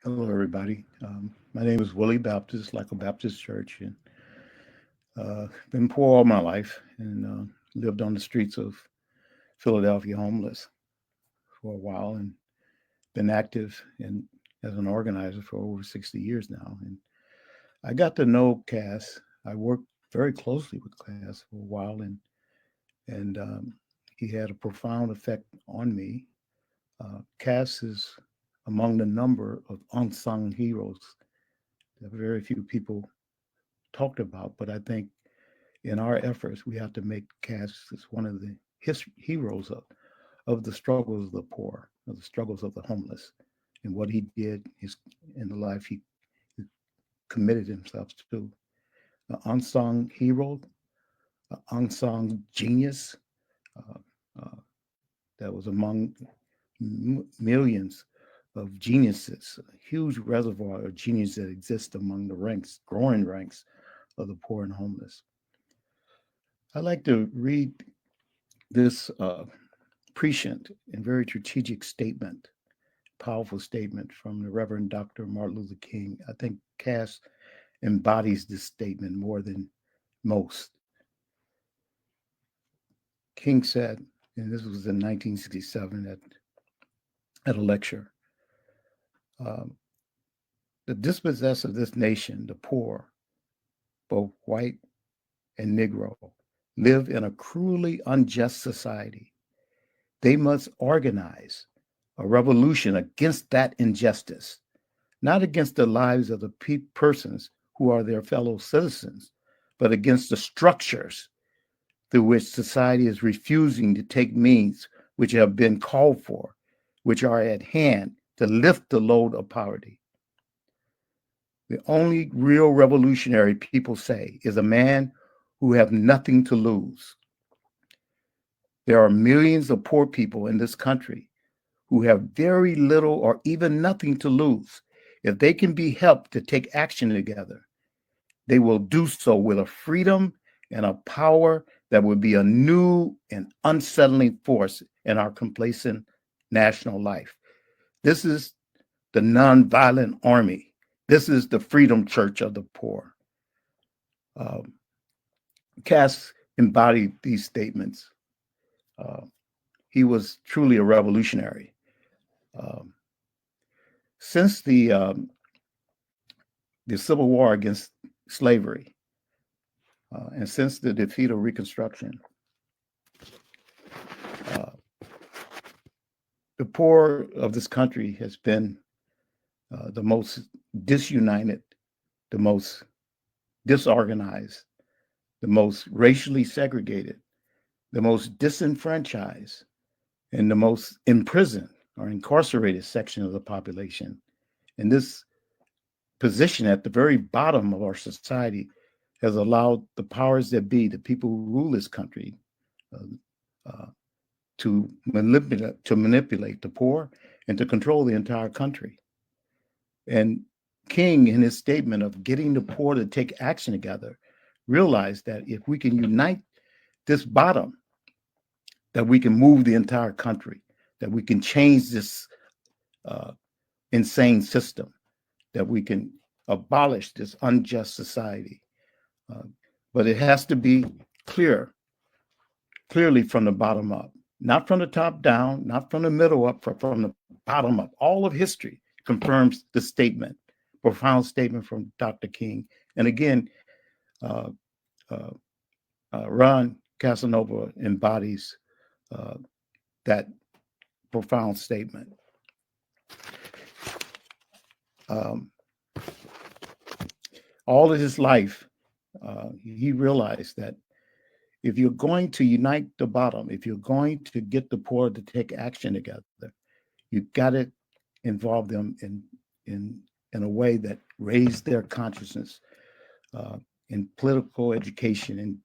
Hello, everybody. My name is Willie Baptist, like a Baptist church, and been poor all my life, and lived on the streets of Philadelphia, homeless for a while, and been active as an organizer for over 60 years now. And I got to know Cass. I worked very closely with Cass for a while, and he had a profound effect on me. Cass is among the number of unsung heroes that very few people talked about, but I think in our efforts, we have to make Cass as one of the heroes of the struggles of the poor, of the struggles of the homeless, and what he did in the life he committed himself to. An unsung hero, an unsung genius uh, uh, that was among millions of geniuses, a huge reservoir of genius that exists among the ranks, growing ranks of the poor and homeless. I like to read this prescient and very strategic statement, powerful statement from the Reverend Dr. Martin Luther King. I think Cass embodies this statement more than most. King said, and this was in 1967 at a lecture, um, the dispossessed of this nation, the poor, both white and Negro, live in a cruelly unjust society. They must organize a revolution against that injustice, not against the lives of the persons who are their fellow citizens, but against the structures through which society is refusing to take means which have been called for, which are at hand to lift the load of poverty. The only real revolutionary, people say, is a man who have nothing to lose. There are millions of poor people in this country who have very little or even nothing to lose. If they can be helped to take action together, they will do so with a freedom and a power that would be a new and unsettling force in our complacent national life. This is the nonviolent army. This is the freedom church of the poor. Um, Cass embodied these statements. Uh, he was truly a revolutionary. Um, since the Civil War against slavery, and since the defeat of Reconstruction, uh, the poor of this country has been the most disunited, the most disorganized, the most racially segregated, the most disenfranchised, and the most imprisoned or incarcerated section of the population. And this position at the very bottom of our society has allowed the powers that be, the people who rule this country, uh, uh, to manipulate the poor and to control the entire country. And King, in his statement of getting the poor to take action together, realized that if we can unite this bottom, that we can move the entire country, that we can change this uh, insane system, that we can abolish this unjust society. Uh, but it has to be clearly from the bottom up, not from the top down, not from the middle up, but from the bottom up. All of history confirms the statement, profound statement from Dr. King. And again, uh, uh, Ron Casanova embodies uh, that profound statement. Um, all of his life, he realized that if you're going to unite the bottom, if you're going to get the poor to take action together, you got to involve them in a way that raise their consciousness uh, in political education and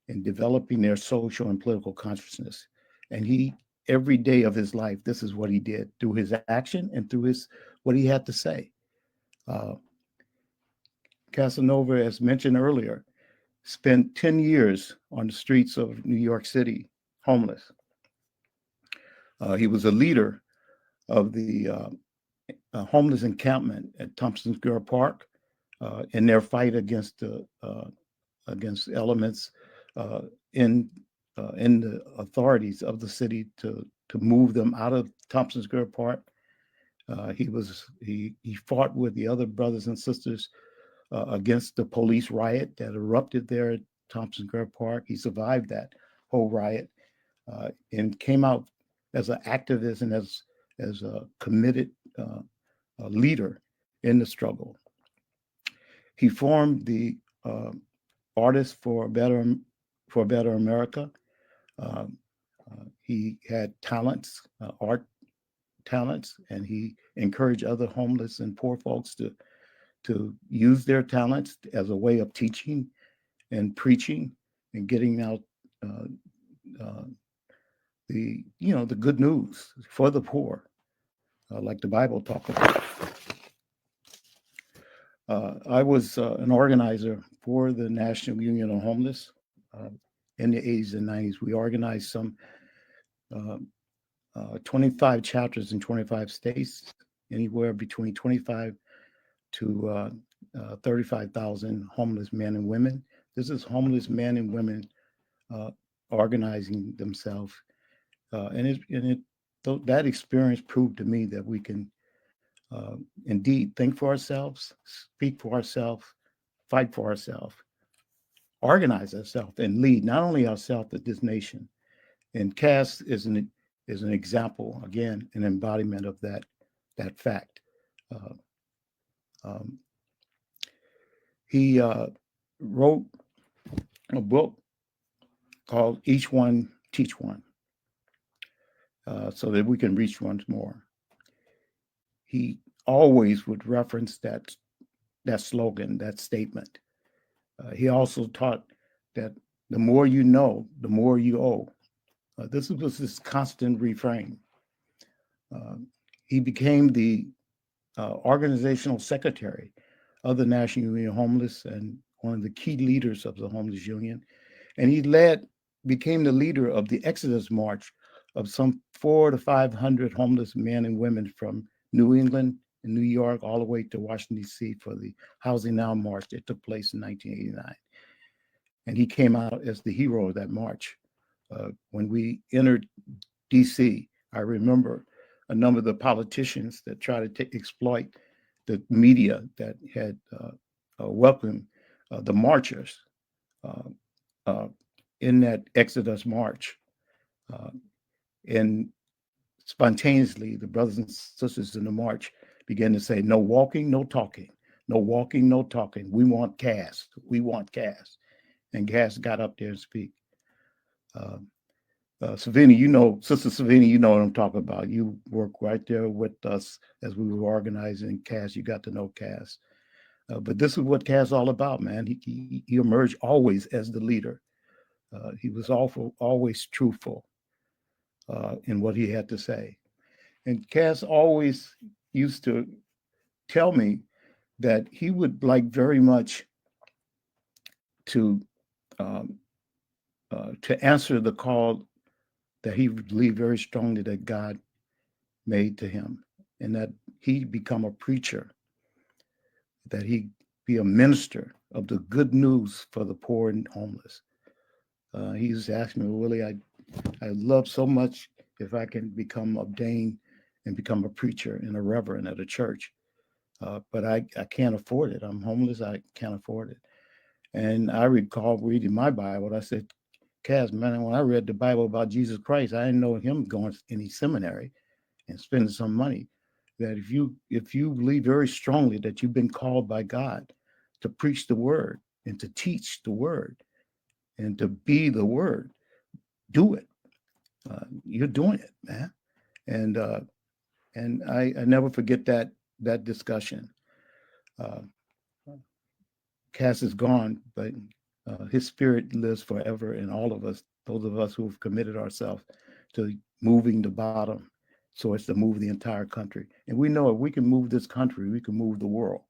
in developing their social and political consciousness. And he, every day of his life, this is what he did through his action and through his what he had to say. Uh, Casanova, as mentioned earlier, spent 10 years on the streets of New York City, homeless. He was a leader of the homeless encampment at Thompson Square Park in their fight against elements in the authorities of the city to move them out of Thompson Square Park. He fought with the other brothers and sisters against the police riot that erupted there at Thompson Square Park. He survived that whole riot and came out as an activist and as a committed leader in the struggle. He formed the Artists for a Better America. He had talents, art talents, and he encouraged other homeless and poor folks to use their talents as a way of teaching and preaching and getting out the good news for the poor, like the Bible talks about. I was an organizer for the National Union of Homeless in the 80s and 90s. We organized some 25 chapters in 25 states, anywhere between 25 to 35,000 homeless men and women. This is homeless men and women organizing themselves. That experience proved to me that we can indeed think for ourselves, speak for ourselves, fight for ourselves, organize ourselves, and lead not only ourselves but this nation. And Cass is an example, again, an embodiment of that fact. He wrote a book called Each One Teach One, so that we can reach one more. He always would reference that slogan, that statement. He also taught that the more you know, the more you owe. This was his constant refrain. He became the organizational secretary of the National Union of Homeless and one of the key leaders of the Homeless Union. And he became the leader of the Exodus March of some 400 to 500 homeless men and women from New England and New York all the way to Washington, D.C. for the Housing Now March that took place in 1989. And he came out as the hero of that march. When we entered D.C., I remember a number of the politicians that tried to exploit the media that had welcomed the marchers in that Exodus March. And spontaneously, the brothers and sisters in the march began to say, "No walking, no talking. No walking, no talking. We want Cass. We want Cass." And Cass got up there and speak. Savina, Sister Savina, you know what I'm talking about. You work right there with us as we were organizing Cass. You got to know Cass. But this is what Cass is all about, man. He emerged always as the leader. He was always truthful in what he had to say. And Cass always used to tell me that he would like very much to answer the call that he believed very strongly that God made to him, and that he become a preacher, that he be a minister of the good news for the poor and homeless. He used to ask me, "Willie, I love so much if I can become ordained and become a preacher and a reverend at a church. But I can't afford it. I'm homeless. I can't afford it." And I recall reading my Bible. I said, "Cass, man, when I read the Bible about Jesus Christ, I didn't know him going to any seminary and spending some money. That if you believe very strongly that you've been called by God to preach the word and to teach the word and to be the word, do it. You're doing it, man." And I never forget that discussion. Cass is gone, but his spirit lives forever in all of us, those of us who have committed ourselves to moving the bottom so as to move the entire country. And we know if we can move this country, we can move the world,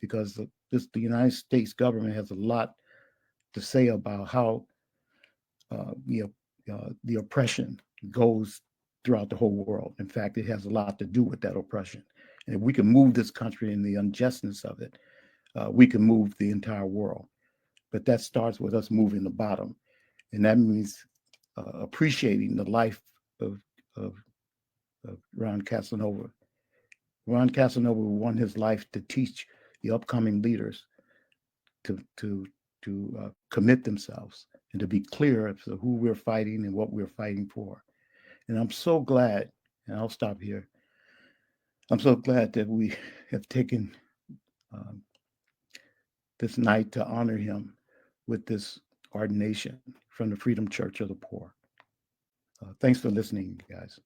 because the United States government has a lot to say about how the oppression goes throughout the whole world. In fact, it has a lot to do with that oppression. And if we can move this country in the unjustness of it, we can move the entire world. But that starts with us moving the bottom. And that means appreciating the life of, of, of Ron Casanova. Ron Casanova won his life to teach the upcoming leaders to commit themselves and to be clear as to who we're fighting and what we're fighting for. And I'm so glad, and I'll stop here. I'm so glad that we have taken this night to honor him with this ordination from the Freedom Church of the Poor. Thanks for listening, guys.